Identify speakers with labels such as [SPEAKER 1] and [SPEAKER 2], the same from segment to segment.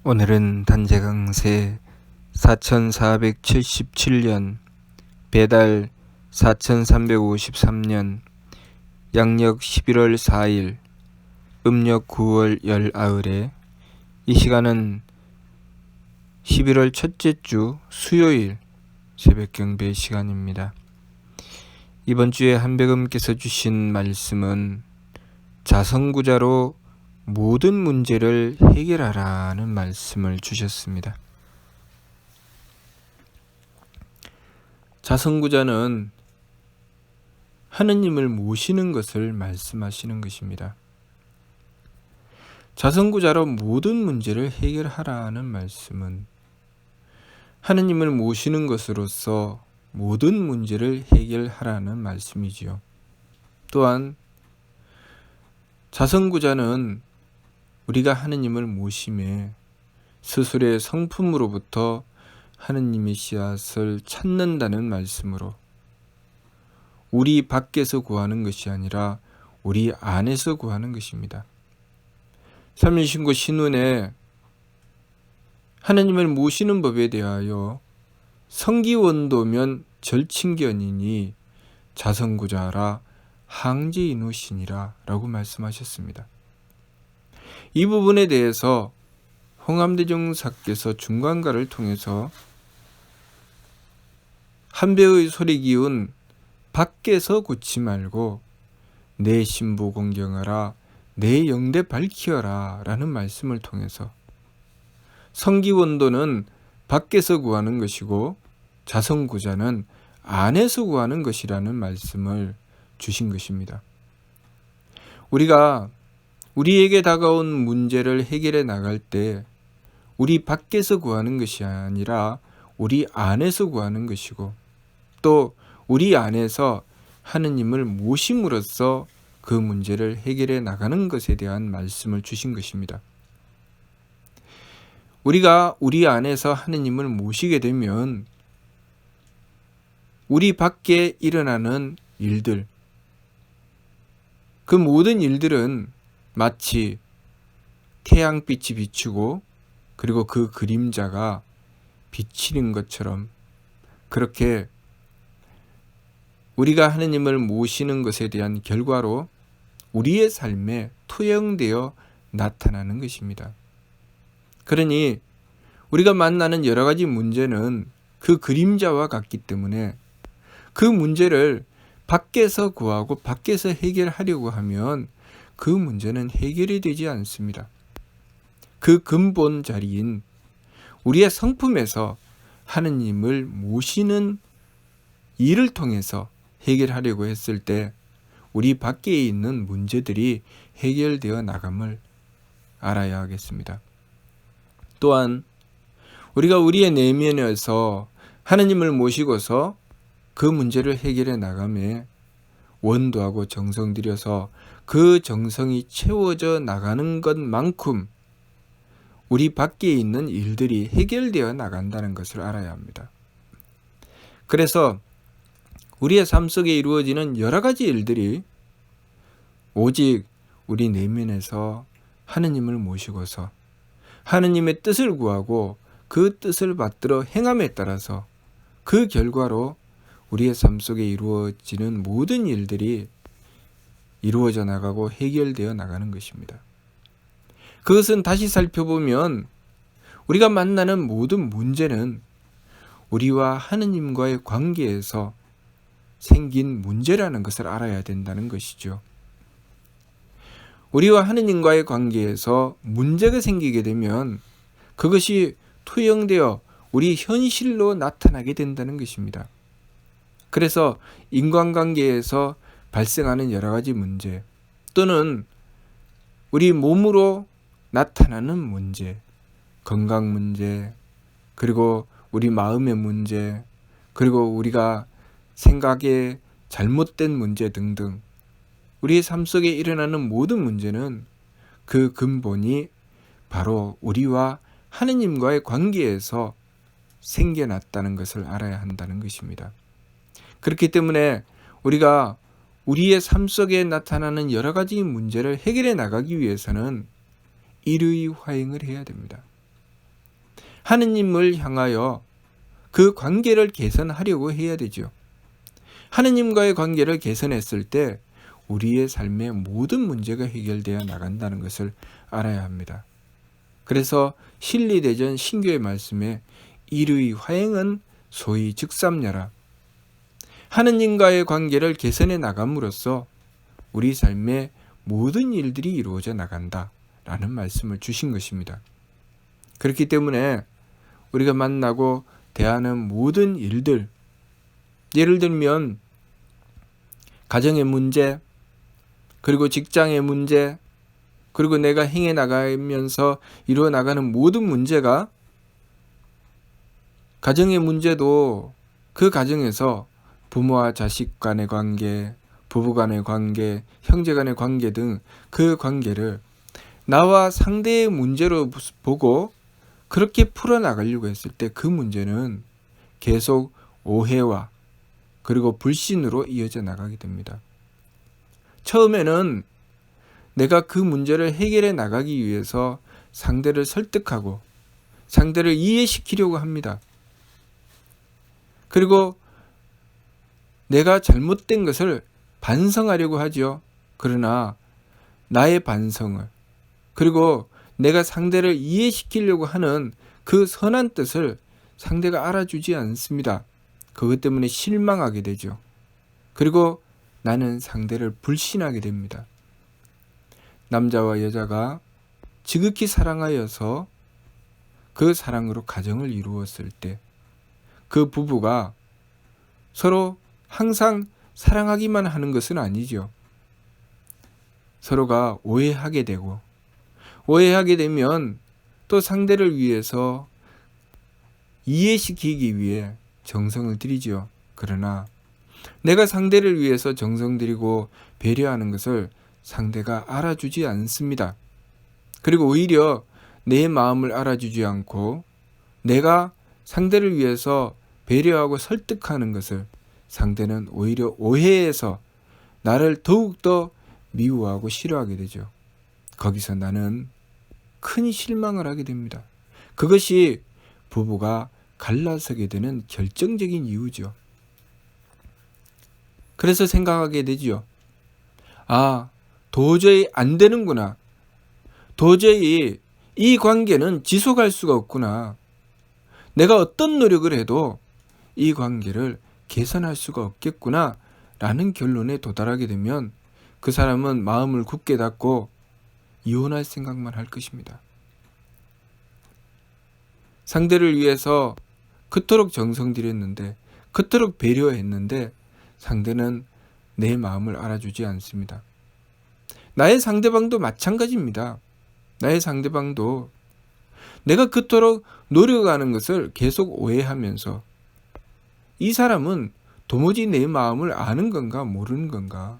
[SPEAKER 1] 오늘은 단제강세 4477년 배달 4353년 양력 11월 4일 음력 9월 열아흘에 이 시간은 11월 첫째 주 수요일 새벽 경배 시간입니다. 이번 주에 한백음께서 주신 말씀은 자성구자로 모든 문제를 해결하라는 말씀을 주셨습니다. 자성구자는 하느님을 모시는 것을 말씀하시는 것입니다. 자성구자로 모든 문제를 해결하라는 말씀은 하느님을 모시는 것으로서 모든 문제를 해결하라는 말씀이지요. 또한 자성구자는 우리가 하느님을 모심에 스스로의 성품으로부터 하느님의 씨앗을 찾는다는 말씀으로 우리 밖에서 구하는 것이 아니라 우리 안에서 구하는 것입니다. 삼일신고 신운에 하느님을 모시는 법에 대하여 성기원도면 절친견이니 자성구자라 항제인후신이라 라고 말씀하셨습니다. 이 부분에 대해서 홍암대종사께서 중간가를 통해서 한 배의 소리 기운 밖에서 굳지 말고 내 신부 공경하라 내 영대 밝히어라 라는 말씀을 통해서 성기원도는 밖에서 구하는 것이고 자성구자는 안에서 구하는 것이라는 말씀을 주신 것입니다. 우리가 우리에게 다가온 문제를 해결해 나갈 때 우리 밖에서 구하는 것이 아니라 우리 안에서 구하는 것이고 또 우리 안에서 하느님을 모심으로써 그 문제를 해결해 나가는 것에 대한 말씀을 주신 것입니다. 우리가 우리 안에서 하느님을 모시게 되면 우리 밖에 일어나는 일들, 그 모든 일들은 마치 태양빛이 비추고 그리고 그 그림자가 비치는 것처럼 그렇게 우리가 하느님을 모시는 것에 대한 결과로 우리의 삶에 투영되어 나타나는 것입니다. 그러니 우리가 만나는 여러 가지 문제는 그 그림자와 같기 때문에 그 문제를 밖에서 구하고 밖에서 해결하려고 하면 그 문제는 해결이 되지 않습니다. 그 근본 자리인 우리의 성품에서 하느님을 모시는 일을 통해서 해결하려고 했을 때 우리 밖에 있는 문제들이 해결되어 나감을 알아야 하겠습니다. 또한 우리가 우리의 내면에서 하느님을 모시고서 그 문제를 해결해 나감에 원도하고 정성 들여서 그 정성이 채워져 나가는 것만큼 우리 밖에 있는 일들이 해결되어 나간다는 것을 알아야 합니다. 그래서 우리의 삶 속에 이루어지는 여러 가지 일들이 오직 우리 내면에서 하느님을 모시고서 하느님의 뜻을 구하고 그 뜻을 받들어 행함에 따라서 그 결과로 우리의 삶 속에 이루어지는 모든 일들이 이루어져 나가고 해결되어 나가는 것입니다. 그것은 다시 살펴보면 우리가 만나는 모든 문제는 우리와 하느님과의 관계에서 생긴 문제라는 것을 알아야 된다는 것이죠. 우리와 하느님과의 관계에서 문제가 생기게 되면 그것이 투영되어 우리 현실로 나타나게 된다는 것입니다. 그래서 인간관계에서 발생하는 여러 가지 문제 또는 우리 몸으로 나타나는 문제, 건강 문제, 그리고 우리 마음의 문제, 그리고 우리가 생각에 잘못된 문제 등등 우리의 삶 속에 일어나는 모든 문제는 그 근본이 바로 우리와 하느님과의 관계에서 생겨났다는 것을 알아야 한다는 것입니다. 그렇기 때문에 우리가 우리의 삶 속에 나타나는 여러 가지 문제를 해결해 나가기 위해서는 일의 화행을 해야 됩니다. 하느님을 향하여 그 관계를 개선하려고 해야 되죠. 하느님과의 관계를 개선했을 때 우리의 삶의 모든 문제가 해결되어 나간다는 것을 알아야 합니다. 그래서 신리대전 신교의 말씀에 일의 화행은 소위 즉삼려라. 하느님과의 관계를 개선해 나감으로써 우리 삶의 모든 일들이 이루어져 나간다 라는 말씀을 주신 것입니다. 그렇기 때문에 우리가 만나고 대하는 모든 일들, 예를 들면 가정의 문제, 그리고 직장의 문제, 그리고 내가 행해 나가면서 이루어 나가는 모든 문제가, 가정의 문제도 그 가정에서 부모와 자식 간의 관계, 부부 간의 관계, 형제 간의 관계 등 그 관계를 나와 상대의 문제로 보고 그렇게 풀어나가려고 했을 때 그 문제는 계속 오해와 그리고 불신으로 이어져 나가게 됩니다. 처음에는 내가 그 문제를 해결해 나가기 위해서 상대를 설득하고 상대를 이해시키려고 합니다. 그리고 내가 잘못된 것을 반성하려고 하죠. 그러나 나의 반성을, 그리고 내가 상대를 이해시키려고 하는 그 선한 뜻을 상대가 알아주지 않습니다. 그것 때문에 실망하게 되죠. 그리고 나는 상대를 불신하게 됩니다. 남자와 여자가 지극히 사랑하여서 그 사랑으로 가정을 이루었을 때 그 부부가 서로 항상 사랑하기만 하는 것은 아니죠. 서로가 오해하게 되고, 오해하게 되면 또 상대를 위해서 이해시키기 위해 정성을 들이죠. 그러나 내가 상대를 위해서 정성 들이고 배려하는 것을 상대가 알아주지 않습니다. 그리고 오히려 내 마음을 알아주지 않고 내가 상대를 위해서 배려하고 설득하는 것을 상대는 오히려 오해해서 나를 더욱더 미워하고 싫어하게 되죠. 거기서 나는 큰 실망을 하게 됩니다. 그것이 부부가 갈라서게 되는 결정적인 이유죠. 그래서 생각하게 되죠. 아, 도저히 안 되는구나. 도저히 이 관계는 지속할 수가 없구나. 내가 어떤 노력을 해도 이 관계를 개선할 수가 없겠구나 라는 결론에 도달하게 되면 그 사람은 마음을 굳게 닫고 이혼할 생각만 할 것입니다. 상대를 위해서 그토록 정성 들였는데, 그토록 배려했는데 상대는 내 마음을 알아주지 않습니다. 나의 상대방도 마찬가지입니다. 나의 상대방도 내가 그토록 노력하는 것을 계속 오해하면서 이 사람은 도무지 내 마음을 아는 건가 모르는 건가,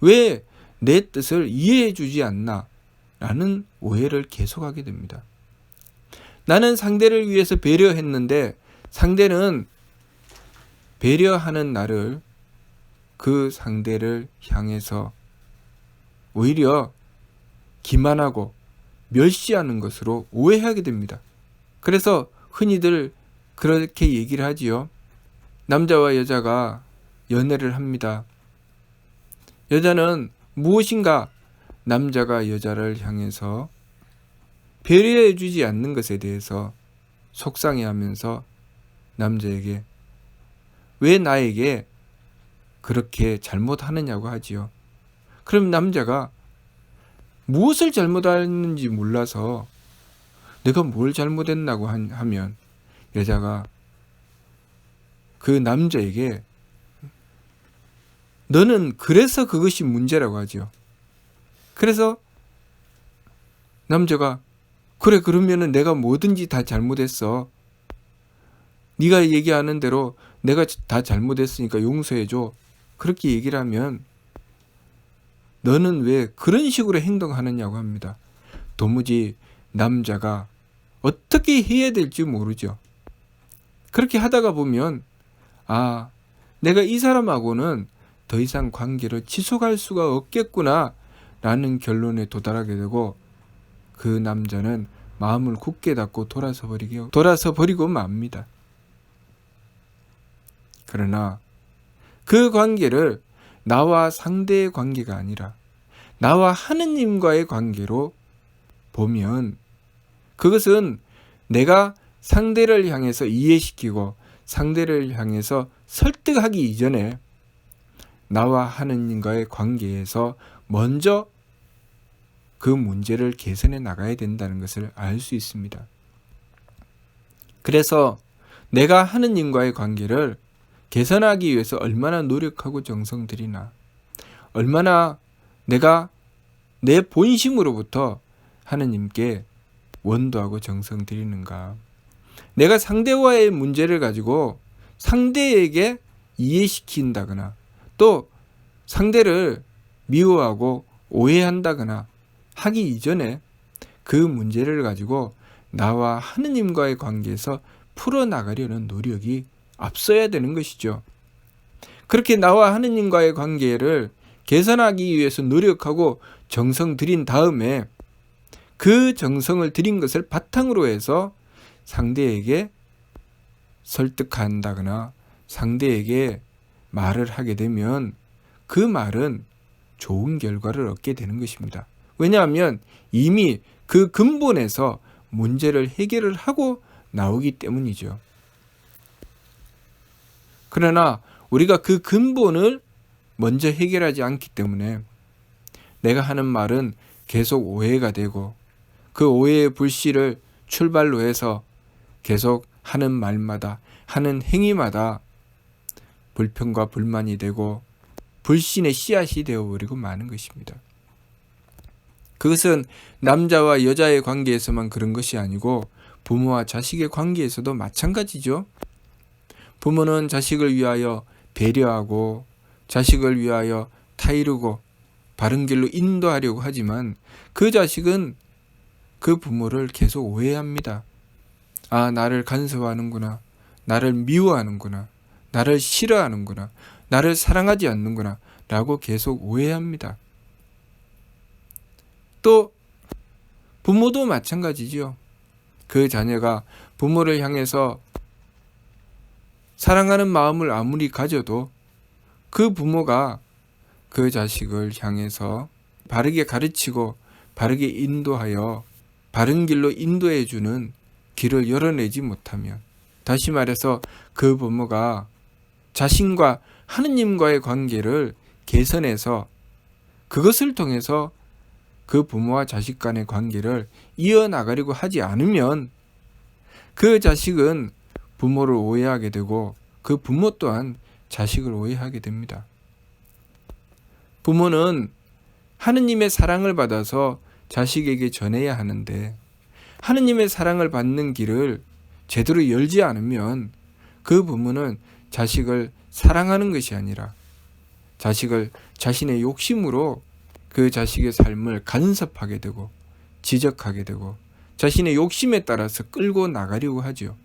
[SPEAKER 1] 왜 내 뜻을 이해해 주지 않나 라는 오해를 계속하게 됩니다. 나는 상대를 위해서 배려했는데 상대는 배려하는 나를, 그 상대를 향해서 오히려 기만하고 멸시하는 것으로 오해하게 됩니다. 그래서 흔히들 그렇게 얘기를 하지요. 남자와 여자가 연애를 합니다. 여자는 무엇인가 남자가 여자를 향해서 배려해 주지 않는 것에 대해서 속상해하면서 남자에게 왜 나에게 그렇게 잘못하느냐고 하지요. 그럼 남자가 무엇을 잘못했는지 몰라서 내가 뭘 잘못했나고 하면 여자가 그 남자에게 너는 그래서 그것이 문제라고 하죠. 그래서 남자가 그래, 그러면은 내가 뭐든지 다 잘못했어. 네가 얘기하는 대로 내가 다 잘못했으니까 용서해줘. 그렇게 얘기를 하면 너는 왜 그런 식으로 행동하느냐고 합니다. 도무지 남자가 어떻게 해야 될지 모르죠. 그렇게 하다가 보면 아, 내가 이 사람하고는 더 이상 관계를 지속할 수가 없겠구나 라는 결론에 도달하게 되고 그 남자는 마음을 굳게 닫고 돌아서 버리고 맙니다. 그러나 그 관계를 나와 상대의 관계가 아니라 나와 하느님과의 관계로 보면 그것은 내가 상대를 향해서 이해시키고 상대를 향해서 설득하기 이전에 나와 하느님과의 관계에서 먼저 그 문제를 개선해 나가야 된다는 것을 알 수 있습니다. 그래서 내가 하느님과의 관계를 개선하기 위해서 얼마나 노력하고 정성 들이나, 얼마나 내가 내 본심으로부터 하느님께 원도하고 정성 들이는가. 내가 상대와의 문제를 가지고 상대에게 이해시킨다거나 또 상대를 미워하고 오해한다거나 하기 이전에 그 문제를 가지고 나와 하느님과의 관계에서 풀어나가려는 노력이 앞서야 되는 것이죠. 그렇게 나와 하느님과의 관계를 개선하기 위해서 노력하고 정성 들인 다음에 그 정성을 들인 것을 바탕으로 해서 상대에게 설득한다거나 상대에게 말을 하게 되면 그 말은 좋은 결과를 얻게 되는 것입니다. 왜냐하면 이미 그 근본에서 문제를 해결을 하고 나오기 때문이죠. 그러나 우리가 그 근본을 먼저 해결하지 않기 때문에 내가 하는 말은 계속 오해가 되고 그 오해의 불씨를 출발로 해서 계속 하는 말마다 하는 행위마다 불평과 불만이 되고 불신의 씨앗이 되어버리고 마는 것입니다. 그것은 남자와 여자의 관계에서만 그런 것이 아니고 부모와 자식의 관계에서도 마찬가지죠. 부모는 자식을 위하여 배려하고 자식을 위하여 타이르고 바른 길로 인도하려고 하지만 그 자식은 그 부모를 계속 오해합니다. 아, 나를 간섭하는구나. 나를 미워하는구나. 나를 싫어하는구나. 나를 사랑하지 않는구나. 라고 계속 오해합니다. 또 부모도 마찬가지지요. 그 자녀가 부모를 향해서 사랑하는 마음을 아무리 가져도 그 부모가 그 자식을 향해서 바르게 가르치고 바르게 인도하여 바른 길로 인도해 주는 길을 열어내지 못하면, 다시 말해서 그 부모가 자신과 하느님과의 관계를 개선해서 그것을 통해서 그 부모와 자식 간의 관계를 이어나가려고 하지 않으면 그 자식은 부모를 오해하게 되고 그 부모 또한 자식을 오해하게 됩니다. 부모는 하느님의 사랑을 받아서 자식에게 전해야 하는데 하느님의 사랑을 받는 길을 제대로 열지 않으면 그 부모는 자식을 사랑하는 것이 아니라 자식을 자신의 욕심으로 그 자식의 삶을 간섭하게 되고 지적하게 되고 자신의 욕심에 따라서 끌고 나가려고 하죠.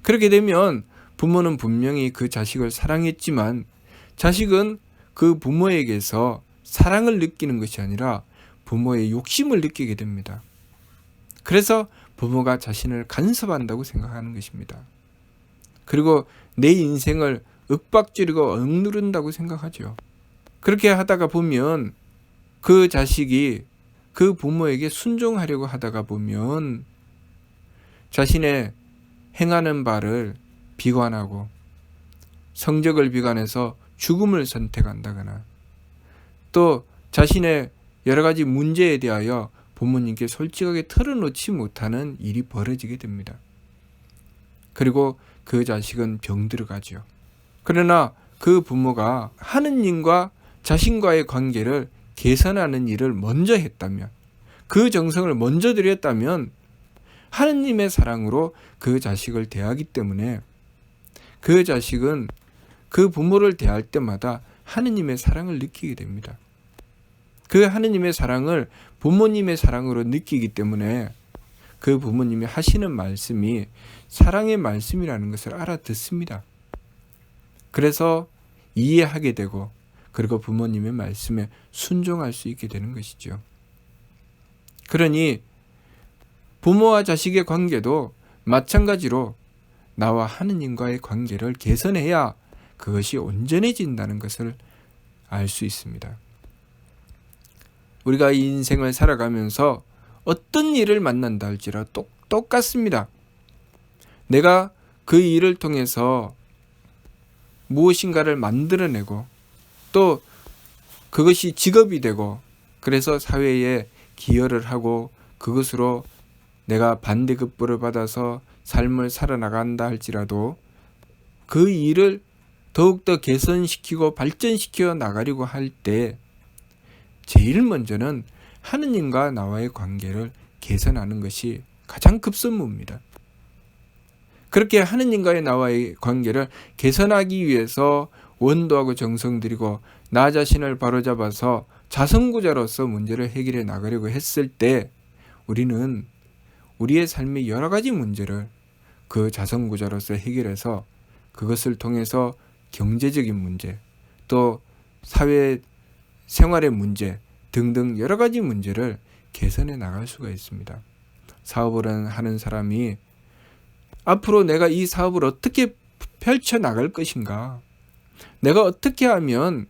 [SPEAKER 1] 그렇게 되면 부모는 분명히 그 자식을 사랑했지만 자식은 그 부모에게서 사랑을 느끼는 것이 아니라 부모의 욕심을 느끼게 됩니다. 그래서 부모가 자신을 간섭한다고 생각하는 것입니다. 그리고 내 인생을 윽박지르고 억누른다고 생각하죠. 그렇게 하다가 보면 그 자식이 그 부모에게 순종하려고 하다가 보면 자신의 행하는 바를 비관하고 성적을 비관해서 죽음을 선택한다거나 또 자신의 여러 가지 문제에 대하여 부모님께 솔직하게 털어놓지 못하는 일이 벌어지게 됩니다. 그리고 그 자식은 병들어가죠. 그러나 그 부모가 하느님과 자신과의 관계를 개선하는 일을 먼저 했다면, 그 정성을 먼저 들였다면 하느님의 사랑으로 그 자식을 대하기 때문에 그 자식은 그 부모를 대할 때마다 하느님의 사랑을 느끼게 됩니다. 그 하느님의 사랑을 부모님의 사랑으로 느끼기 때문에 그 부모님이 하시는 말씀이 사랑의 말씀이라는 것을 알아듣습니다. 그래서 이해하게 되고 그리고 부모님의 말씀에 순종할 수 있게 되는 것이죠. 그러니 부모와 자식의 관계도 마찬가지로 나와 하느님과의 관계를 개선해야 그것이 온전해진다는 것을 알 수 있습니다. 우리가 이 인생을 살아가면서 어떤 일을 만난다 할지라도 똑같습니다. 내가 그 일을 통해서 무엇인가를 만들어내고 또 그것이 직업이 되고 그래서 사회에 기여를 하고 그것으로 내가 반대급부를 받아서 삶을 살아나간다 할지라도 그 일을 더욱더 개선시키고 발전시켜 나가려고 할 때 제일 먼저는 하느님과 나와의 관계를 개선하는 것이 가장 급선무입니다. 그렇게 하느님과의 나와의 관계를 개선하기 위해서 원도하고 정성 들이고 나 자신을 바로잡아서 자성구자로서 문제를 해결해 나가려고 했을 때 우리는 우리의 삶의 여러 가지 문제를 그 자성구자로서 해결해서 그것을 통해서 경제적인 문제, 또 사회 생활의 문제 등등 여러 가지 문제를 개선해 나갈 수가 있습니다. 사업을 하는 사람이 앞으로 내가 이 사업을 어떻게 펼쳐 나갈 것인가, 내가 어떻게 하면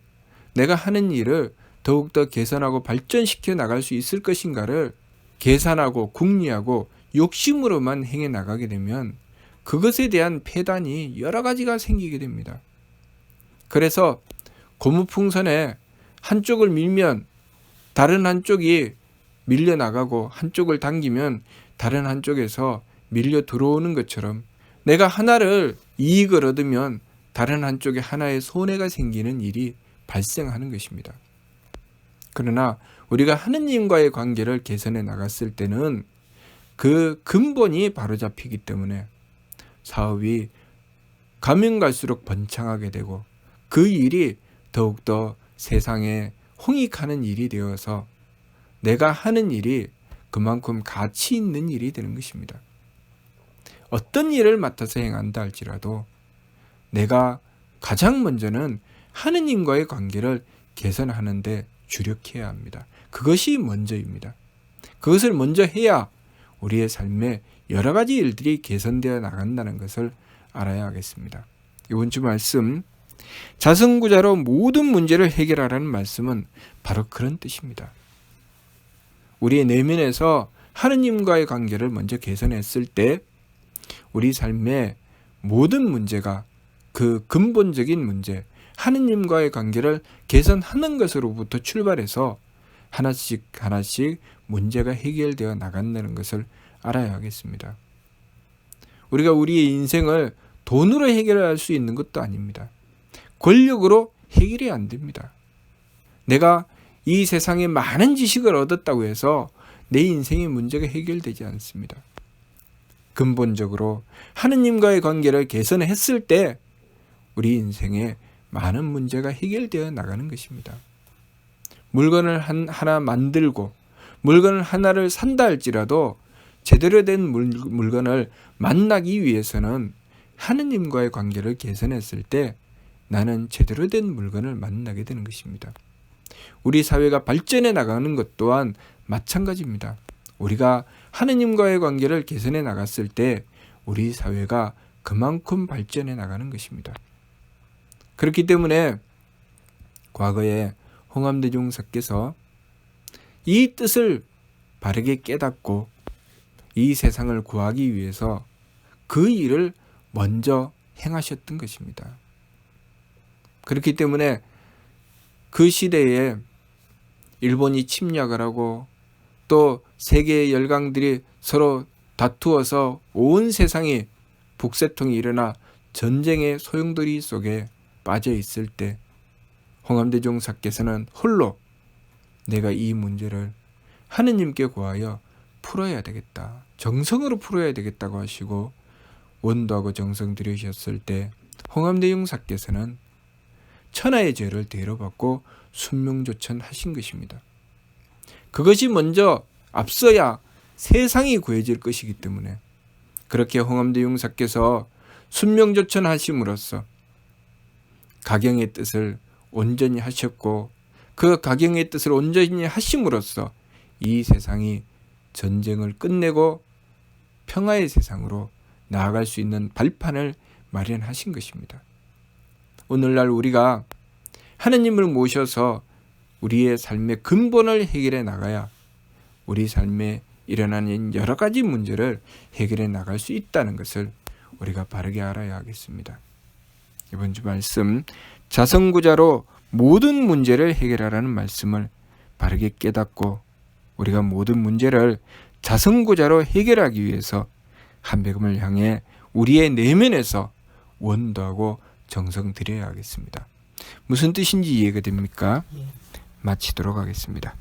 [SPEAKER 1] 내가 하는 일을 더욱더 개선하고 발전시켜 나갈 수 있을 것인가를 계산하고 궁리하고 욕심으로만 행해 나가게 되면 그것에 대한 폐단이 여러 가지가 생기게 됩니다. 그래서 고무풍선에 한쪽을 밀면 다른 한쪽이 밀려나가고 한쪽을 당기면 다른 한쪽에서 밀려 들어오는 것처럼 내가 하나를 이익을 얻으면 다른 한쪽에 하나의 손해가 생기는 일이 발생하는 것입니다. 그러나 우리가 하느님과의 관계를 개선해 나갔을 때는 그 근본이 바로잡히기 때문에 사업이 가면 갈수록 번창하게 되고 그 일이 더욱더 세상에 홍익하는 일이 되어서 내가 하는 일이 그만큼 가치 있는 일이 되는 것입니다. 어떤 일을 맡아서 행한다 할지라도 내가 가장 먼저는 하느님과의 관계를 개선하는데 주력해야 합니다. 그것이 먼저입니다. 그것을 먼저 해야 우리의 삶에 여러 가지 일들이 개선되어 나간다는 것을 알아야 하겠습니다. 이번 주 말씀, 자성구자로 모든 문제를 해결하라는 말씀은 바로 그런 뜻입니다. 우리의 내면에서 하느님과의 관계를 먼저 개선했을 때 우리 삶의 모든 문제가 그 근본적인 문제, 하느님과의 관계를 개선하는 것으로부터 출발해서 하나씩 하나씩 문제가 해결되어 나간다는 것을 알아야 하겠습니다. 우리가 우리의 인생을 돈으로 해결할 수 있는 것도 아닙니다. 권력으로 해결이 안 됩니다. 내가 이 세상에 많은 지식을 얻었다고 해서 내 인생의 문제가 해결되지 않습니다. 근본적으로 하느님과의 관계를 개선했을 때 우리 인생에 많은 문제가 해결되어 나가는 것입니다. 물건을 하나 만들고 물건을 하나를 산다 할지라도 제대로 된 물건을 만나기 위해서는 하느님과의 관계를 개선했을 때 나는 제대로 된 물건을 만나게 되는 것입니다. 우리 사회가 발전해 나가는 것 또한 마찬가지입니다. 우리가 하느님과의 관계를 개선해 나갔을 때 우리 사회가 그만큼 발전해 나가는 것입니다. 그렇기 때문에 과거에 홍암대종사께서 이 뜻을 바르게 깨닫고 이 세상을 구하기 위해서 그 일을 먼저 행하셨던 것입니다. 그렇기 때문에 그 시대에 일본이 침략을 하고 또 세계의 열강들이 서로 다투어서 온 세상이 북새통이 일어나 전쟁의 소용돌이 속에 빠져 있을 때 홍암대종사께서는 홀로 내가 이 문제를 하느님께 구하여 풀어야 되겠다, 정성으로 풀어야 되겠다고 하시고 원도하고 정성 들이셨을 때 홍암대종사께서는 천하의 죄를 대로받고 순명조천하신 것입니다. 그것이 먼저 앞서야 세상이 구해질 것이기 때문에 그렇게 홍암대종사께서 순명조천하심으로써 가경의 뜻을 온전히 하셨고 그 가경의 뜻을 온전히 하심으로써 이 세상이 전쟁을 끝내고 평화의 세상으로 나아갈 수 있는 발판을 마련하신 것입니다. 오늘날 우리가 하느님을 모셔서 우리의 삶의 근본을 해결해 나가야 우리 삶에 일어나는 여러 가지 문제를 해결해 나갈 수 있다는 것을 우리가 바르게 알아야 하겠습니다. 이번 주 말씀, 자성구자로 모든 문제를 해결하라는 말씀을 바르게 깨닫고 우리가 모든 문제를 자성구자로 해결하기 위해서 한백음을 향해 우리의 내면에서 원도하고 정성 들여야 하겠습니다. 무슨 뜻인지 이해가 됩니까? 마치도록 하겠습니다.